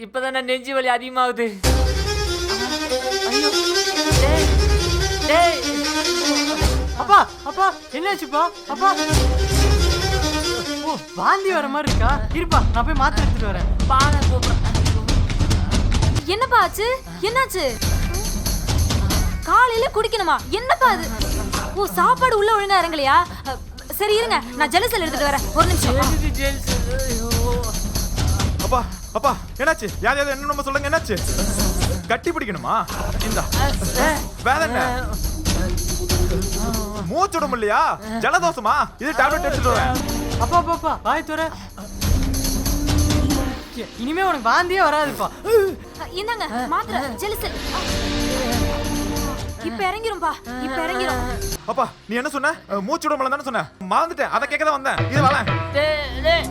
இப்பதான் நெஞ்சு வலி அதிகமாகுது. ஐயோ டேய் டேய் அப்பா அப்பா என்னாச்சுப்பா? அப்பா ஓ வாந்தி வர மாதிரி இருக்கா? இருப்பா நான் போய் மாத்திரை எடுத்துட்டு வரேன். பானை கூப்பிடுறேன். என்னப்பா ஆச்சு? என்னாச்சு? காலையில குடிக்கணுமா? என்னப்பா அது? ஓ சாப்பாடு உள்ள ஒழுங்கா இறங்கலையா? சரி இருங்க நான் ஜெலசல் எடுத்துட்டு வரேன். ஒரு நிமிஷம். அப்பா அப்பா என்னாச்சு? யார் என்ன நம்ம சொல்லுங்க, என்னாச்சு? கட்டி பிடிக்கணுமா? இந்த வேற என்ன? மூச்சுட முடியலையா? ஜலதோஷமா? இது டேப்லெட் எடுத்துட்டு வரேன். அப்பா அப்பா அப்பா வாய் தோற. இனிமே உனக்கு வாந்தியே வராதுப்பா. இந்தாங்க மாத்திரை ஜெலசல். இப்ப இறங்கிரும்பா, இப்ப இறங்கிரும். அப்பா நீ என்ன சொன்ன? மூச்சுட முடியல தானே சொன்ன? மறந்துட்டேன், அதை கேட்க தான் வந்தேன். இது வரேன். டேய்